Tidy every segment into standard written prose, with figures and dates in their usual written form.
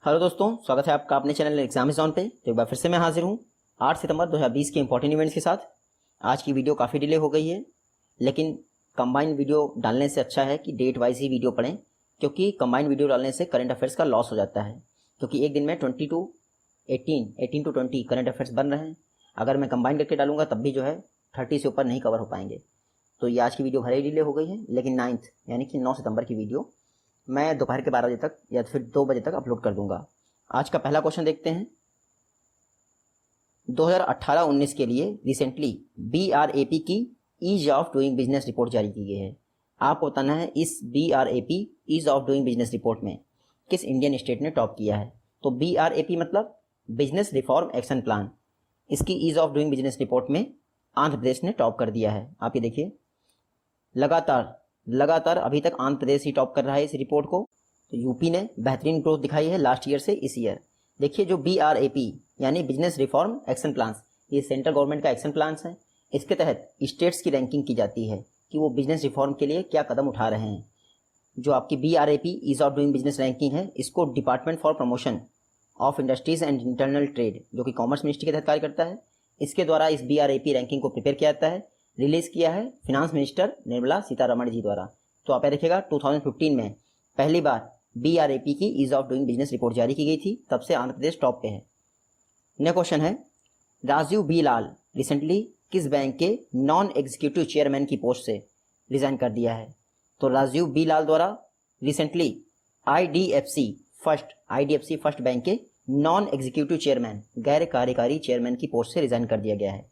Hello दोस्तों, स्वागत है आपका अपने चैनल एग्जामिज़न पे। तो एक बार फिर से मैं हाजिर हूँ 8 सितंबर 2020 के इंपॉर्टेंट इवेंट्स के साथ। आज की वीडियो काफ़ी डिले हो गई है, लेकिन कंबाइंड वीडियो डालने से अच्छा है कि डेट वाइज ही वीडियो पढ़ें, क्योंकि कंबाइंड वीडियो डालने से करंट अफेयर्स का लॉस हो जाता है। क्योंकि एक दिन में 20 to 18 to 20 करंट अफेयर्स बन रहे हैं। अगर मैं कंबाइन करके डालूंगा तब भी जो है 30 से ऊपर नहीं कवर हो पाएंगे। तो ये आज की वीडियो भले ही डिले हो गई है, लेकिन 9 यानी कि 9 सितंबर की वीडियो मैं दोपहर के 12 बजे तक या फिर 2 बजे तक अपलोड कर दूंगा। आज का पहला क्वेश्चन देखते हैं। 2018-19 के लिए रिसेंटली BRAP की ease of doing business report जारी की गई है। आपको बताना है इस BRAP ease of doing business report में किस इंडियन स्टेट ने टॉप किया है। तो BRAP मतलब बिजनेस रिफॉर्म एक्शन प्लान। इसकी ease of doing business report में आंध्र प्रदेश ने टॉप कर दिया है। आप ये देखिए, लगातार अभी तक आंध्र प्रदेश ही टॉप कर रहा है इस रिपोर्ट को। तो यूपी ने बेहतरीन ग्रोथ दिखाई है लास्ट ईयर से इस ईयर। देखिए, जो BRAP यानी बिजनेस रिफॉर्म एक्शन प्लान्स, ये सेंट्रल गवर्नमेंट का एक्शन प्लान्स है। इसके तहत स्टेट्स की रैंकिंग की जाती है कि वो बिजनेस रिफॉर्म के लिए क्या कदम उठा रहे हैं। जो आपकी BRAP ease of doing business ranking है, इसको department for promotion of industries and internal trade, जो कि कॉमर्स मिनिस्ट्री के तहत कार्य करता है, इसके द्वारा इस BRAP रैंकिंग को प्रिपेयर किया जाता है। रिलीज किया है फिनांस मिनिस्टर निर्मला सीतारमण जी द्वारा। तो आप देखिएगा 2015 में पहली बार BRAP की ease of doing business report जारी की गई थी, तब से आंध्र प्रदेश टॉप पे है। नेक्स्ट क्वेश्चन है, राजीव बी लाल रिसेंटली किस बैंक के नॉन एग्जीक्यूटिव चेयरमैन की पोस्ट से रिजाइन कर दिया है। तो राजीव बी लाल द्वारा रिसेंटली IDFC फर्स्ट बैंक के नॉन एग्जीक्यूटिव चेयरमैन, गैर कार्यकारी चेयरमैन की पोस्ट से रिजाइन कर दिया गया है।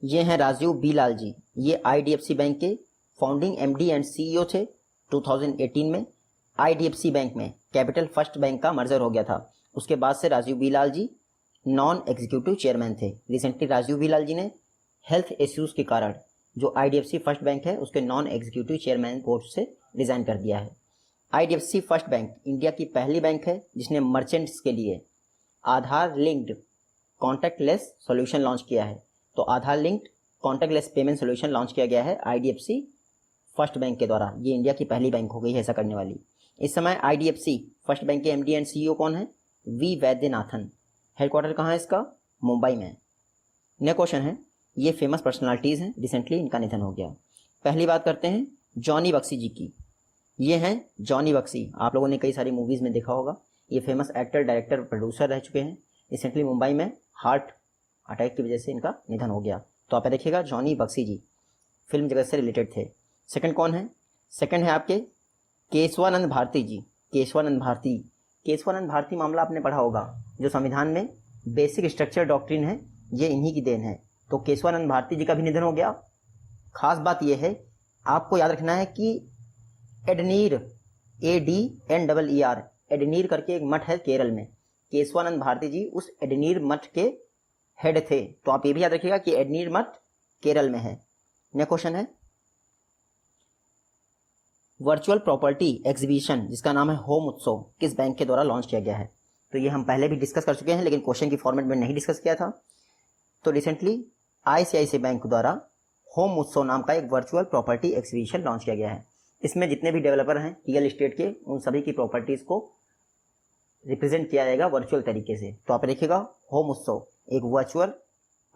ये हैं राजीव बी लाल जी। ये IDFC बैंक के फाउंडिंग MD एंड CEO थे। 2018 में IDFC बैंक में कैपिटल फर्स्ट बैंक का मर्जर हो गया था। उसके बाद से Rajiv B Lal ji non executive chairman थे। रिसेंटली राजीव बी लाल जी ने हेल्थ इश्यूज़ के कारण जो IDFC फर्स्ट बैंक है उसके नॉन एग्जीक्यूटिव चेयरमैन पोस्ट से रिजाइन कर दिया है। IDFC फर्स्ट बैंक इंडिया की पहली बैंक है जिसने मर्चेंट्स के लिए Aadhaar linked contactless solution launch किया है। तो Aadhaar linked contactless payment solution launch किया गया है IDFC फर्स्ट बैंक के द्वारा। ये इंडिया की पहली बैंक हो गई है ऐसा करने वाली। इस समय IDFC फर्स्ट बैंक के MD एंड CEO कौन है? V वैद्यनाथन। हेडक्वार्टर कहाँ है इसका? मुंबई में। नेक्स्ट क्वेश्चन है, ये फेमस पर्सनालिटीज़ हैं, रिसेंटली इनका निधन हो गया। पहली बात करते हैं जॉनी बख्शी जी की। ये हैं जॉनी बख्शी, आप लोगों ने कई सारी मूवीज़ में देखा होगा। ये फेमस एक्टर, डायरेक्टर, प्रोड्यूसर रह चुके हैं। रिसेंटली मुंबई में हार्ट अटैक की वजह से इनका निधन हो गया। तो आप देखिएगा जॉनी बख्शी जी फिल्म जगत से रिलेटेड थे। सेकंड कौन है? सेकंड है आपके केशवानंद भारती जी। केशवानंद भारती मामला आपने पढ़ा होगा, जो संविधान में बेसिक स्ट्रक्चर डॉक्ट्रिन है, ये इन्हीं की देन है। तो केशवानंद भारती जी का भी निधन हो गया। खास बात यह है, आपको याद रखना है कि एडनीर ADNER एडनीर करके एक मठ है केरल में। केशवानंद भारती जी उस एडनीर मठ के हेड थे। तो आप ये भी याद रखिएगा कि एडनीर मठ केरल में है। नेक्स्ट क्वेश्चन है, वर्चुअल प्रॉपर्टी एग्जीबिशन जिसका नाम है होम उत्सव किस बैंक के द्वारा लॉन्च किया गया है। तो ये हम पहले भी डिस्कस कर चुके हैं, लेकिन क्वेश्चन की फॉर्मेट में नहीं डिस्कस किया था। तो रिसेंटली ICICI बैंक द्वारा होम उत्सव नाम का एक वर्चुअल प्रॉपर्टी एग्जीबिशन लॉन्च किया गया है। इसमें जितने भी डेवलपर हैं रियल एस्टेट के, उन सभी की प्रॉपर्टीज़ को रिप्रेजेंट किया जाएगा वर्चुअल तरीके से। तो आप देखिएगा होम उत्सव एक वर्चुअल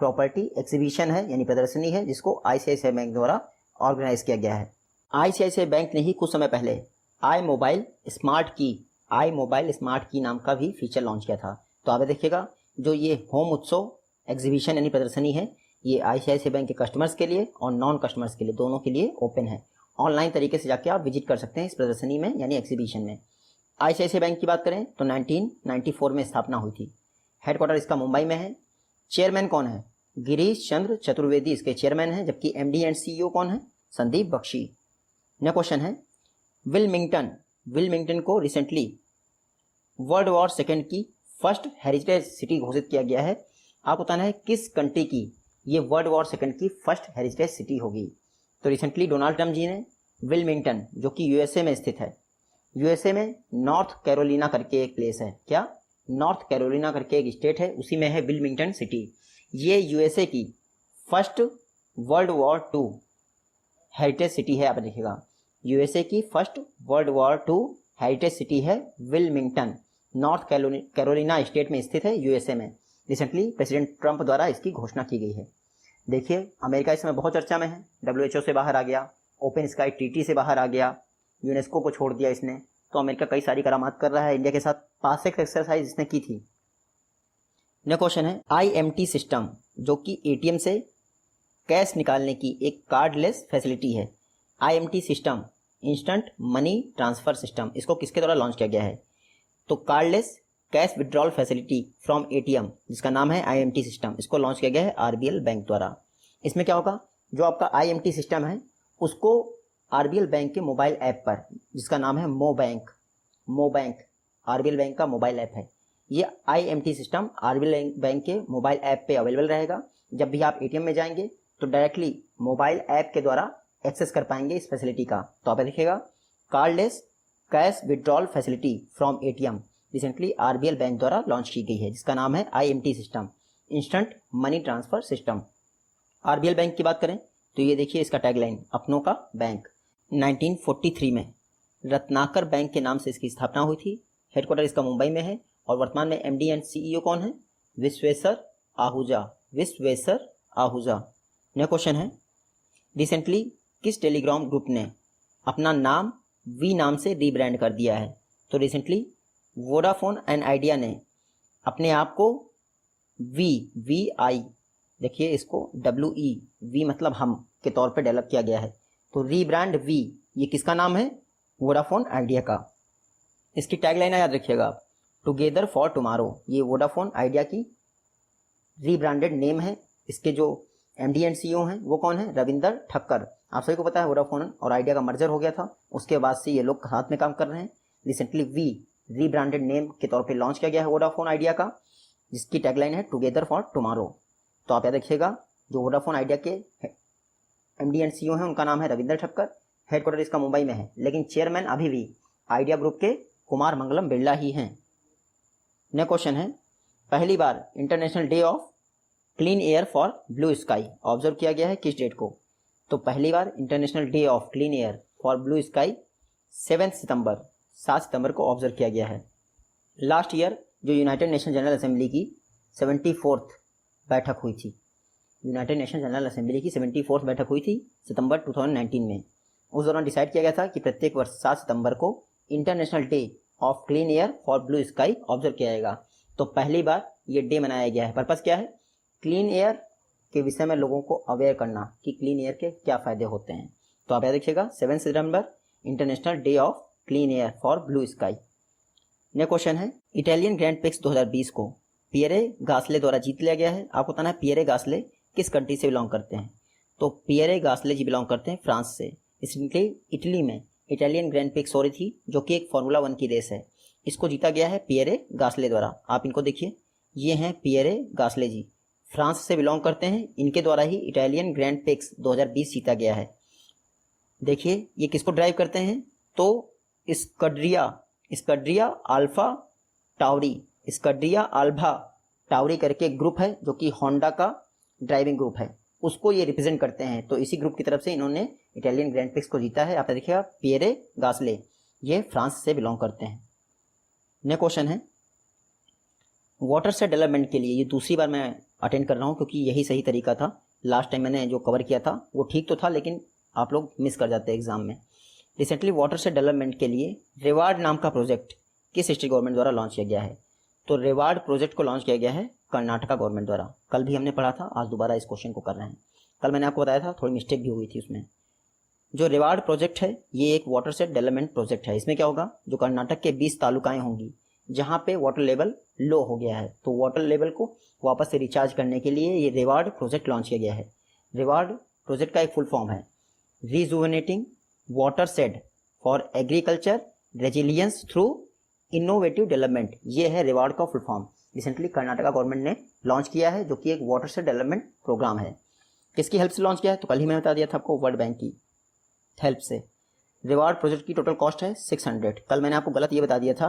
प्रॉपर्टी एग्जीबिशन है, यानी प्रदर्शनी है, जिसको ICICI बैंक द्वारा ऑर्गेनाइज किया गया है। ICICI बैंक ने ही कुछ समय पहले आई मोबाइल स्मार्ट की नाम का भी फीचर लॉन्च किया था। तो आप देखिएगा जो ये होम उत्सव एग्जीबिशन यानी प्रदर्शनी है, ये ICICI बैंक के कस्टमर्स के लिए और नॉन कस्टमर्स के लिए, दोनों के लिए ओपन है। ऑनलाइन तरीके से जाके आप विजिट कर सकते हैं इस प्रदर्शनी में यानी एग्जीबिशन में। ICICI बैंक की बात करें तो 1994 में स्थापना हुई थी। हेडक्वार्टर इसका मुंबई में है। चेयरमैन कौन है? गिरीश चंद्र चतुर्वेदी इसके चेयरमैन हैं, जबकि MD एंड CEO कौन है? संदीप बख्शी। नेक्स्ट क्वेश्चन है, विलमिंगटन को रिसेंटली वर्ल्ड वॉर सेकेंड की फर्स्ट हेरिटेज सिटी घोषित किया गया है। आपको बताना है किस कंट्री की ये वर्ल्ड वॉर सेकेंड की फर्स्ट हेरिटेज सिटी होगी। तो रिसेंटली डोनाल्ड ट्रम्प जी ने विलमिंगटन, जो कि USA में स्थित है, USA में नॉर्थ कैरोलिना करके एक प्लेस है, क्या नॉर्थ कैरोलिना करके एक स्टेट है, उसी में है विलमिंगटन सिटी। ये USA की first world war 2 heritage city है। आप देखिएगा USA की first world war 2 heritage city है विलमिंगटन। नॉर्थ कैरोलिना स्टेट में स्थित है, यूएसए में। रिसेंटली प्रेसिडेंट ट्रंप द्वारा इसकी घोषणा की गई है। देखिए अमेरिका इस समय बहुत चर्चा में है, WHO से बाहर आ गया, ओपन स्काई ट्रीटी से बाहर आ गया, यूनेस्को को छोड़ दिया इसने। तो अमेरिका कई सारी करामात कर रहा है इंडिया के साथ। पास एक्सरसाइज इसने की थी। नेक्स्ट क्वेश्चन है IMT सिस्टम, जो कि ATM से कैश निकालने की एक कार्डलेस फैसिलिटी है। IMT system instant money transfer system, इसको किसके द्वारा लॉन्च किया गया है? तो cardless cash withdrawal facility from ATM, जिसका नाम है IMT सिस्टम, इसको लॉन्च किया गया है RBL बैंक द्वारा। इसमें क्या होगा, जो आपका IMT सिस्टम है उसको RBL बैंक के मोबाइल ऐप पर, जिसका नाम है मो बैंक RBL बैंक का मोबाइल ऐप है, ये IMT सिस्टम RBL बैंक के मोबाइल ऐप पे अवेलेबल रहेगा। जब भी आप ATM में जाएंगे तो डायरेक्टली मोबाइल ऐप के द्वारा एक्सेस कर पाएंगे इस फैसिलिटी का। तो आप देखिएगा cardless cash withdrawal facility from ATM recently RBL bank द्वारा लॉन्च की गई है, जिसका नाम है IMT system, instant money transfer system. RBL bank की बात करें तो ये देखिए इसका टैगलाइन, अपनों का बैंक। 1943 में रत्नाकर बैंक के नाम से इसकी स्थापना हुई थी। हेडक्वार्टर इसका मुंबई में है और वर्तमान में MD एंड CEO कौन है? विश्वेश्वर आहूजा। नेक्स्ट क्वेश्चन है रिसेंटली किस टेलीग्राम ग्रुप ने अपना नाम वी नाम से रीब्रांड कर दिया है? तो रिसेंटली वोडाफोन एंड आइडिया ने अपने आप को VI, देखिए इसको WE मतलब हम के तौर पे डेवलप किया गया है। तो रीब्रांड वी, ये किसका नाम है? वोडाफोन आइडिया का। इसकी टैगलाइन याद रखिएगा, टुगेदर फॉर टुमारो। ये वोडाफोन आइडिया की रीब्रांडेड नेम है। इसके जो MD एंड CEO हैं वो कौन है? रविंदर ठक्कर। आप सभी को पता है वोडाफोन और आइडिया का मर्जर हो गया था, उसके बाद से ये लोग साथ में काम कर रहे हैं। रिसेंटली रीब्रांडेड नेम के तौर पे लॉन्च किया गया है वोडाफोन आइडिया का, जिसकी टैगलाइन है टुगेदर फॉर टुमारो। तो आप याद रखिएगा, जो वोडाफोन आइडिया के MD एंड CEO हैं उनका नाम है रविंदर ठक्कर। हेडक्वार्टर इसका मुंबई में है, लेकिन चेयरमैन अभी भी आइडिया ग्रुप के कुमार मंगलम बिरला ही हैं। नेक्स्ट क्वेश्चन है पहली बार international day of clean air for blue sky observe किया गया है किस डेट को? तो पहली बार international day of clean air for blue sky 7 सितंबर को ऑब्जर्व किया गया है। लास्ट ईयर जो यूनाइटेड नेशन जनरल असेंबली की 74th बैठक हुई थी, यूनाइटेड नेशन जनरल असेंबली की 74th बैठक हुई थी सितंबर 2019 में। उस दौरान डिसाइड किया गया था कि प्रत्येक वर्ष 7 सितंबर को international day of clean air for blue sky observe किया जाएगा। तो पहली बार ये डे मनाया गया है। पर्पस क्या है? क्लीन एयर के विषय में लोगों को अवेयर करना कि क्लीन एयर के क्या फ़ायदे होते हैं। तो आप याद रखिएगा 7 सितंबर international day of clean air for blue sky. Next question है इटालियन ग्रैंड प्रिक्स 2020 को पियरे गास्ले द्वारा जीत लिया गया है। आपको बताना है पियरे गास्ले किस कंट्री से बिलोंग करते हैं? तो पियरे गास्ले जी बिलोंग करते हैं फ्रांस से। इसलिए इटली में इटालियन ग्रैंड प्रिक्स हो रही थी, जो कि एक फार्मूला 1 की रेस है। इसको जीता गया है पियरे गास्ले द्वारा। आप इनको देखिए, ये हैं पियरे गास्ले जी, फ्रांस से बिलोंग करते हैं। इनके द्वारा ही इटालियन ग्रैंड प्रिक्स 2020 जीता गया है। देखिए ये किसको ड्राइव करते हैं? तो स्कड्रिया अल्फा टाउरी करके ग्रुप है, जो कि होंडा का ड्राइविंग ग्रुप है, उसको ये रिप्रेजेंट करते हैं। तो इसी ग्रुप की तरफ से इन्होंने इटालियन ग्रैंड प्रिक्स को जीता है। आप देखिएगा पियरे गास्ले, ये फ्रांस से बिलोंग करते हैं। नेक्स्ट क्वेश्चन है वाटर से डेवलपमेंट के लिए, ये दूसरी बार मैं अटेंड कर रहा हूँ क्योंकि यही सही तरीका था। लास्ट टाइम मैंने जो कवर किया था वो ठीक तो था, लेकिन आप लोग मिस कर जाते हैं एग्जाम में। रिसेंटली वाटर से डेवलपमेंट के लिए रिवार्ड नाम का प्रोजेक्ट किस स्टेट गवर्नमेंट द्वारा लॉन्च किया गया है? तो रिवार्ड प्रोजेक्ट को लॉन्च किया गया है कर्नाटका गवर्नमेंट द्वारा। कल भी हमने पढ़ा था, आज दोबारा इस क्वेश्चन को कर रहे हैं। कल मैंने आपको बताया था, थोड़ी मिस्टेक भी हुई थी उसमें। जो रिवार्ड प्रोजेक्ट है ये एक वाटर से डेवलपमेंट प्रोजेक्ट है। इसमें क्या होगा, जो कर्नाटक के 20 तालुकाएं होंगी जहाँ पे वाटर लेवल लो हो गया है, तो वाटर लेवल को वापस से रिचार्ज करने के लिए ये रिवार्ड प्रोजेक्ट लॉन्च किया गया है। रिवार्ड प्रोजेक्ट का एक फुल फॉर्म है rejuvenating watershed for agriculture resilience through innovative development. ये है रिवार्ड का full form. Recently Karnataka government ने लॉन्च किया है, जो कि एक वाटर शेड डेवलपमेंट प्रोग्राम है। किसकी हेल्प से लॉन्च किया है? तो कल ही मैंने बता दिया था आपको, वर्ल्ड बैंक की हेल्प से। रिवार्ड प्रोजेक्ट की टोटल कॉस्ट है 600। कल मैंने आपको गलत ये बता दिया था।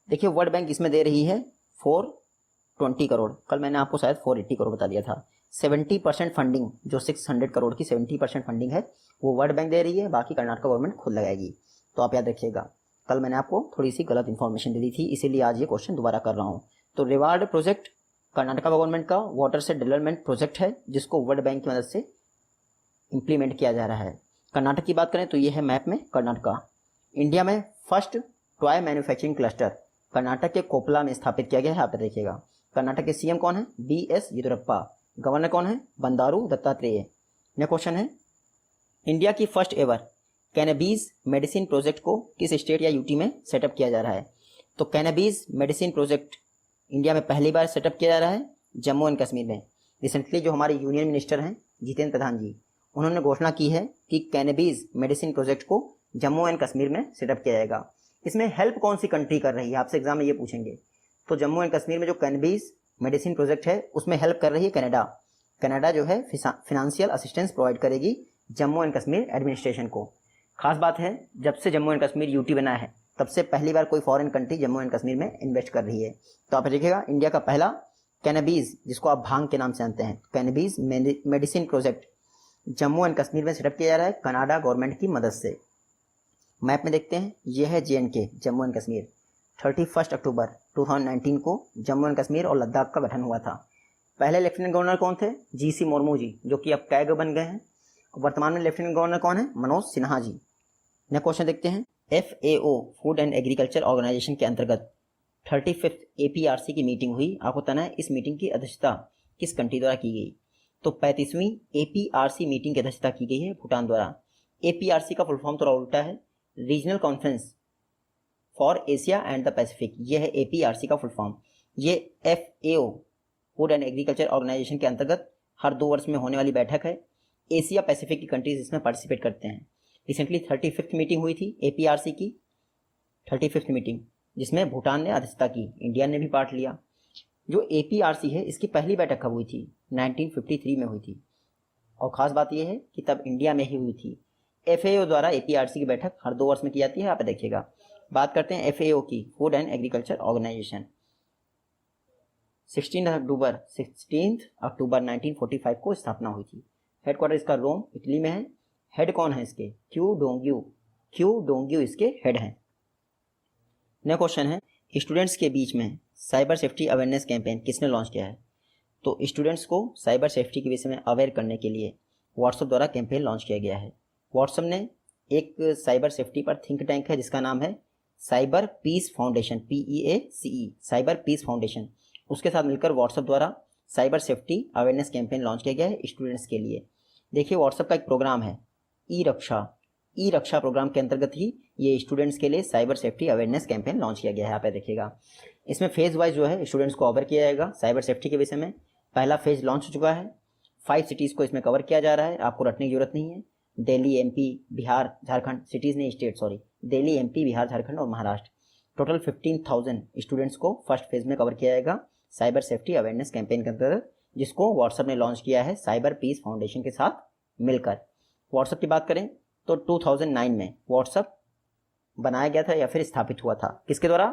देखिए वर्ल्ड बैंक इसमें दे रही है 420 करोड़, कल मैंने आपको शायद 480 करोड़ बता दिया था। 70% फंडिंग, जो 600 करोड़ की 70% फंडिंग है वो वर्ल्ड बैंक दे रही है, बाकी कर्नाटका गवर्नमेंट खुद लगाएगी। तो आप याद रखिएगा कल मैंने आपको थोड़ी सी गलत इन्फॉर्मेशन दे दी थी, इसीलिए आज ये क्वेश्चन दोबारा कर रहा हूँ। तो रिवार्ड प्रोजेक्ट कर्नाटका गवर्नमेंट का वाटर से डेवलपमेंट प्रोजेक्ट है, जिसको वर्ल्ड बैंक की मदद से इम्प्लीमेंट किया जा रहा है। कर्नाटक की बात करें तो ये है मैप में कर्नाटका। इंडिया में first toy manufacturing cluster Karnataka के कोपला में स्थापित किया गया है। आप देखिएगा कर्नाटक के सीएम कौन है? BS येदियुरप्पा। गवर्नर कौन है? बंदारू दत्तात्रेय। नेक्स्ट क्वेश्चन है, इंडिया की first ever cannabis medicine project को किस स्टेट या यूटी में सेटअप किया जा रहा है? तो कैनबीज मेडिसिन प्रोजेक्ट इंडिया में पहली बार सेटअप किया जा रहा है जम्मू एंड कश्मीर में। रिसेंटली जो हमारे यूनियन मिनिस्टर हैं जितेंद्र प्रधान जी, उन्होंने घोषणा की है कि कैनबीज मेडिसिन प्रोजेक्ट को जम्मू एंड कश्मीर में सेटअप किया जाएगा। इसमें हेल्प कौन सी कंट्री कर रही है, आपसे एग्जाम में ये पूछेंगे। तो जम्मू एंड कश्मीर में जो कैनबीज मेडिसिन प्रोजेक्ट है उसमें हेल्प कर रही है कनाडा। कनाडा जो है फिनेंशियल असिस्टेंस प्रोवाइड करेगी जम्मू एंड कश्मीर एडमिनिस्ट्रेशन को। खास बात है, जब से जम्मू एंड कश्मीर यूटी बना है तब से पहली बार कोई foreign country Jammu and Kashmir में इन्वेस्ट कर रही है। तो आप देखिएगा इंडिया का पहला कैनबीज, जिसको आप भांग के नाम से जानते हैं, cannabis medicine project Jammu and Kashmir में सेटअप किया जा रहा है कनाडा गवर्नमेंट की मदद से। मैप में देखते हैं, ये है JNK जम्मू एंड कश्मीर। 31 अक्टूबर 2019 को जम्मू एंड कश्मीर और लद्दाख का गठन हुआ था। पहले लेफ्टिनेंट गवर्नर कौन थे? GC मुर्मू जी, जो कि अब कैग बन गए हैं। वर्तमान में लेफ्टिनेंट गवर्नर कौन है? मनोज सिन्हा जी। नेक्स्ट क्वेश्चन देखते हैं, FAO food and agriculture organisation के अंतर्गत 35th APRC की मीटिंग हुई। आपको बताना है इस मीटिंग की अध्यक्षता किस कंट्री द्वारा की गई? तो 35वीं APRC मीटिंग की अध्यक्षता की गई है भूटान द्वारा। APRC का फुल फॉर्म थोड़ा उल्टा है, regional conference for Asia and the Pacific. यह है APRC का फुल फॉर्म। ये FAO food and agriculture organisation के अंतर्गत हर 2 वर्ष में होने वाली बैठक है। एशिया पैसिफिक की कंट्रीज इसमें पार्टिसिपेट करते हैं। रिसेंटली 35th मीटिंग हुई थी APRC की, 35th मीटिंग, जिसमें भूटान ने अध्यक्षता की, इंडिया ने भी पार्ट लिया। जो APRC है इसकी पहली बैठक कब हुई थी? 1953 में हुई थी। और ख़ास बात यह है कि तब इंडिया में ही हुई थी। FAO द्वारा APRC की बैठक हर 2 वर्ष में की जाती है। आप देखिएगा, बात करते हैं FAO की, फूड एंड एग्रीकल्चर ऑर्गेनाइजेशन। 16 अक्टूबर 1945 को स्थापना हुई थी। हेडक्वार्टर इसका रोम इटली में है। हेड कौन है इसके? क्यू डोंग्यू इसके हेड हैं। नेक्स्ट क्वेश्चन है, स्टूडेंट्स के बीच में साइबर सेफ्टी अवेयरनेस कैंपेन किसने लॉन्च किया है? तो स्टूडेंट्स को साइबर सेफ्टी के विषय में अवेयर करने के लिए व्हाट्सएप द्वारा कैंपेन लॉन्च किया गया है। व्हाट्सएप ने एक साइबर सेफ्टी पर थिंक टैंक है जिसका नाम है cyber peace foundation, PEACE, cyber peace foundation. उसके साथ मिलकर व्हाट्सएप द्वारा cyber safety awareness campaign launch किया गया है स्टूडेंट्स के लिए। देखिए व्हाट्सएप का एक प्रोग्राम है ई रक्षा प्रोग्राम के अंतर्गत ही ये स्टूडेंट्स के लिए cyber safety awareness campaign launch किया गया है। आप देखिएगा, इसमें फेज़ वाइज जो है स्टूडेंट्स को अवेयर किया जाएगा साइबर सेफ्टी के विषय में। पहला फेज़ लॉन्च हो चुका है, 5 सिटीज़ को इसमें कवर किया जा रहा है, आपको रटने की जरूरत नहीं है। दिल्ली, MP, बिहार, झारखंड, सिटीज़ नहीं state, sorry, Delhi, MP, Bihar, Jharkhand और महाराष्ट्र। टोटल 15,000 स्टूडेंट्स को फर्स्ट फेज़ में कवर किया जाएगा साइबर सेफ्टी अवेयरनेस कैंपेन के अंतर्गत, जिसको व्हाट्सएप ने लॉन्च किया है साइबर पीस फाउंडेशन के साथ मिलकर। व्हाट्सएप की बात करें तो 2009 में व्हाट्सएप बनाया गया था या फिर स्थापित हुआ था। किसके द्वारा?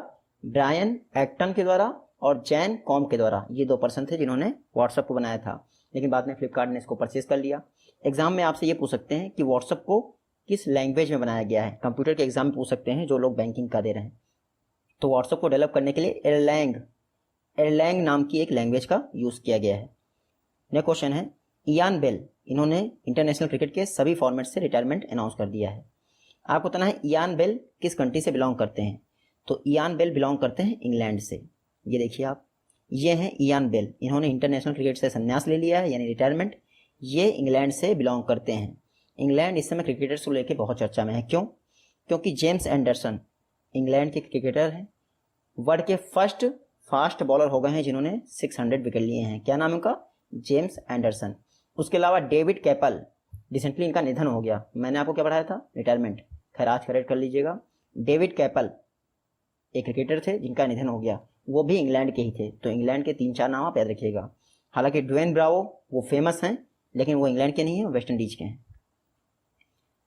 ब्रायन एक्टन के द्वारा और जैन कॉम के द्वारा। ये 2 पर्सन थे जिन्होंने व्हाट्सएप को बनाया था, लेकिन बाद में फ्लिपकार्ट ने इसको परचेज कर लिया। एग्जाम में आपसे ये पूछ सकते हैं कि व्हाट्सएप को किस लैंग्वेज में बनाया गया है। कंप्यूटर के एग्जाम में पूछ सकते हैं जो लोग बैंकिंग का दे रहे हैं। तो व्हाट्सएप को डेवलप करने के लिए एरलैंग नाम की एक लैंग्वेज का यूज़ किया गया है। नेक्स्ट क्वेश्चन है, इयान बेल, इन्होंने इंटरनेशनल क्रिकेट के सभी फॉर्मेट से रिटायरमेंट अनाउंस कर दिया है। आपको बताना है इयान बेल किस कंट्री से बिलोंग करते हैं। तो इयान बेल बिलोंग करते हैं इंग्लैंड से। ये देखिए आप, ये हैं इयान बेल, इन्होंने इंटरनेशनल क्रिकेट से संन्यास ले लिया है यानी रिटायरमेंट। ये इंग्लैंड से बिलोंग करते हैं। इंग्लैंड इस समय क्रिकेटर्स को लेकर बहुत चर्चा में है। क्यों? क्योंकि जेम्स एंडरसन इंग्लैंड के क्रिकेटर हैं, वर्ल्ड के फर्स्ट फास्ट बॉलर हो गए हैं जिन्होंने 600 विकेट लिए हैं। क्या नाम है उनका? James Anderson. उसके अलावा डेविड कैपल, रिसेंटली इनका निधन हो गया। मैंने आपको क्या पढ़ाया था? रिटायरमेंट। खैर आज करेक्ट कर लीजिएगा। डेविड कैपल एक क्रिकेटर थे जिनका निधन हो गया, वो भी इंग्लैंड के ही थे। तो इंग्लैंड के 3-4 नाम आप याद रखिएगा। हालांकि ड्वेन ब्रावो वो फेमस हैं, लेकिन वो इंग्लैंड के नहीं है, वेस्ट इंडीज के हैं।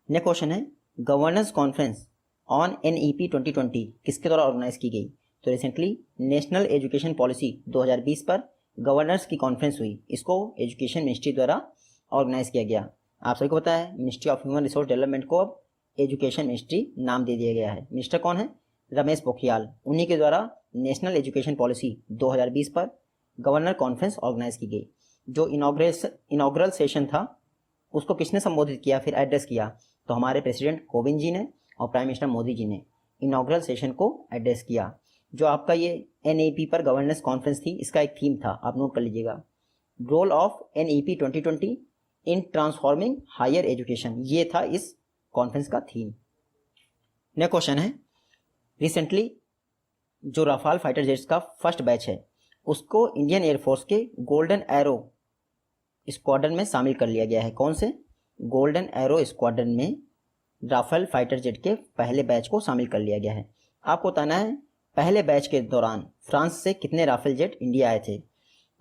नेक्स्ट क्वेश्चन है, गवर्नेंस कॉन्फ्रेंस ऑन NEP 2020 किसके द्वारा ऑर्गेनाइज की गई? तो रिसेंटली नेशनल एजुकेशन पॉलिसी 2020 पर गवर्नर्स की कॉन्फ्रेंस हुई। इसको एजुकेशन मिनिस्ट्री द्वारा ऑर्गेनाइज किया गया। आप सभी को पता है ministry of human resource development को अब एजुकेशन मिनिस्ट्री नाम दे दिया गया है। मिनिस्टर कौन है? रमेश पोखरियाल। उन्हीं के द्वारा नेशनल एजुकेशन पॉलिसी 2020 पर गवर्नर कॉन्फ्रेंस ऑर्गेनाइज की गई। जो इनॉग्रल सेशन था उसको किसने संबोधित किया, फिर एड्रेस किया? तो हमारे प्रेसिडेंट कोविंद जी ने और प्राइम मिनिस्टर मोदी जी ने इनॉग्रल सेशन को एड्रेस किया। जो आपका ये NEP पर गवर्नेंस कॉन्फ्रेंस थी, इसका एक थीम था, आप नोट कर लीजिएगा, role of NEP 2020 in transforming higher education. ये था इस कॉन्फ्रेंस का थीम। नेक्स्ट क्वेश्चन है, रिसेंटली जो राफाल फाइटर जेट्स का फर्स्ट बैच है उसको इंडियन एयरफोर्स के गोल्डन एरो स्क्वाड्रन में शामिल कर लिया गया है। कौन से? गोल्डन एरो स्क्वाड्रन में राफेल फाइटर जेट के पहले बैच को शामिल कर लिया गया है। आपको बताना है पहले बैच के दौरान फ्रांस से कितने राफेल जेट इंडिया आए थे।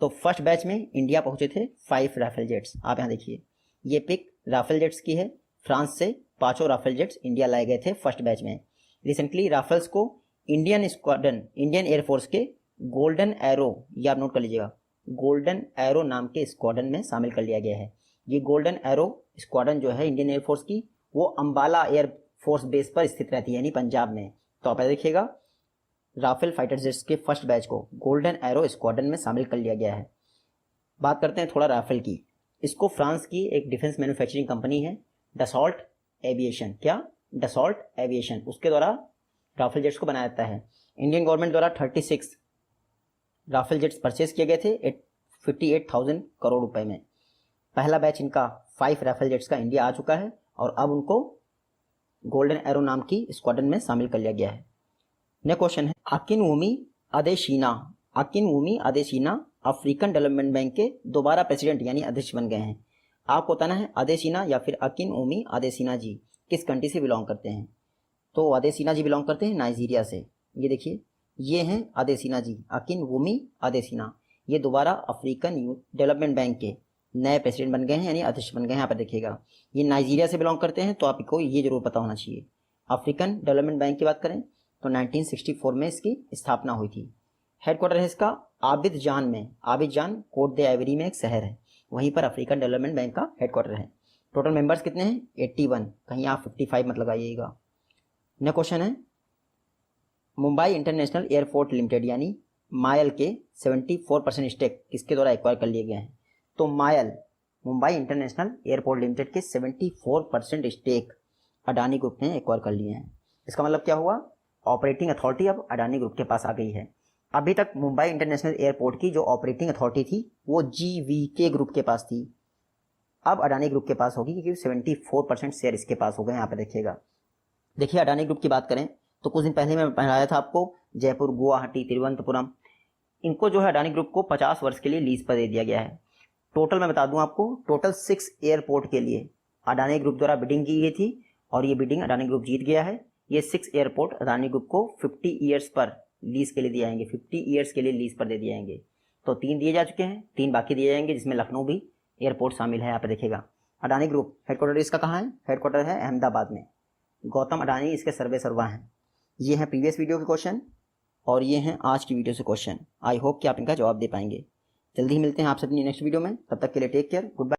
तो फर्स्ट बैच में इंडिया पहुंचे थे 5 राफेल जेट्स। आप यहाँ देखिए, ये पिक राफेल जेट्स की है। फ्रांस से 5 राफेल जेट्स इंडिया लाए गए थे फर्स्ट बैच में। रिसेंटली राफेल्स को इंडियन स्क्वाड्रन, इंडियन एयरफोर्स के गोल्डन एरो, ये आप नोट कर लीजिएगा, गोल्डन एरो नाम के स्क्वाड्रन में शामिल कर लिया गया है। ये गोल्डन एरो स्क्वाड्रन जो है इंडियन एयरफोर्स की, वो अंबाला एयरफोर्स बेस पर स्थित रहती है, यानी पंजाब में। तो आप देखिएगा राफेल फाइटर जेट्स के फर्स्ट बैच को गोल्डन एरो स्क्वाड्रन में शामिल कर लिया गया है। बात करते हैं थोड़ा राफेल की। इसको फ्रांस की एक डिफेंस मैन्युफैक्चरिंग कंपनी है डसॉल्ट एविएशन। क्या? डसॉल्ट एविएशन, उसके द्वारा राफेल जेट्स को बनाया जाता है। इंडियन गवर्नमेंट द्वारा 36 राफेल जेट्स परचेज किए गए थे 58,000 करोड़ रुपए में। पहला बैच इनका 5 राफेल जेट्स का इंडिया आ चुका है और अब उनको गोल्डन एरो नाम की स्क्वाड्रन में शामिल कर लिया गया है। नेक्स्ट क्वेश्चन है, अकिनवुमी अदेशिना अफ्रीकन डेवलपमेंट बैंक के दोबारा प्रेसिडेंट यानी अध्यक्ष बन गए हैं। आपको बताना है अदेशिना या फिर अकिनवुमी अदेशिना जी किस कंट्री से बिलोंग करते हैं। तो अदेशिना जी बिलोंग करते हैं नाइजीरिया से। ये देखिए, ये हैं अदेशिना जी, अकिनवुमी अदेशिना। ये दोबारा अफ्रीकन डेवलपमेंट बैंक के नए प्रेसिडेंट बन गए हैं यानी अध्यक्ष बन गए हैं। यहाँ पर देखिएगा, ये नाइजीरिया से बिलोंग करते हैं, तो आपको ये जरूर पता होना चाहिए। अफ्रीकन डेवलपमेंट बैंक की बात करें तो 1964 में इसकी स्थापना हुई थी। हेडक्वार्टर है इसका आबिदजान में। आबिदजान कोट दे आइवरी में एक शहर है, वहीं पर अफ्रीकन डेवलपमेंट बैंक का हेडक्वार्टर है। टोटल मेंबर्स कितने हैं? 81। कहीं आप 55 मत लगाइएगा। नेक्स्ट क्वेश्चन है, मुंबई इंटरनेशनल एयरपोर्ट लिमिटेड यानी मायल के 74% स्टेक किसके द्वारा एक्वायर कर लिए गए हैं। तो मायल, मुंबई इंटरनेशनल एयरपोर्ट लिमिटेड के 74% स्टेक अडानी ग्रुप ने एक्वायर कर लिए हैं। इसका मतलब क्या हुआ? ऑपरेटिंग अथॉरिटी अब अडानी ग्रुप के पास आ गई है। अभी तक मुंबई इंटरनेशनल एयरपोर्ट की जो ऑपरेटिंग अथॉरिटी थी वो GVK ग्रुप के पास थी, अब अडानी ग्रुप के पास होगी क्योंकि 74% शेयर इसके पास हो गए। यहाँ पे देखिएगा, देखिए अडानी ग्रुप की बात करें तो कुछ दिन पहले मैं पढ़ाया था आपको, जयपुर, गुवाहाटी, तिरुवनंतपुरम, इनको जो है अडानी ग्रुप को 50 वर्ष के लिए लीज पर दे दिया गया है। टोटल मैं बता दूं आपको, टोटल 6 एयरपोर्ट के लिए अडानी ग्रुप द्वारा बिडिंग की गई थी और ये बिडिंग अडानी ग्रुप जीत गया है। ये 6 एयरपोर्ट अडानी ग्रुप को 50 ईयर्स पर लीज के लिए दिए जाएंगे, 50 ईयर्स के लिए लीज पर दे दिए जाएंगे। तो 3 दिए जा चुके हैं, 3 बाकी दिए जाएंगे, जिसमें लखनऊ भी एयरपोर्ट शामिल है। यहाँ पे देखिएगा, अडानी ग्रुप हेडक्वार्टर इसका कहाँ है? हेडक्वार्टर है अहमदाबाद में। गौतम अडानी इसके सर्वे सर्वा हैं। ये हैं प्रीवियस वीडियो के क्वेश्चन और ये हैं आज की वीडियो से क्वेश्चन। आई होप कि आप इनका जवाब दे पाएंगे। जल्दी ही मिलते हैं आपसे अपनी नेक्स्ट वीडियो में, तब तक के लिए टेक केयर, गुड बाय।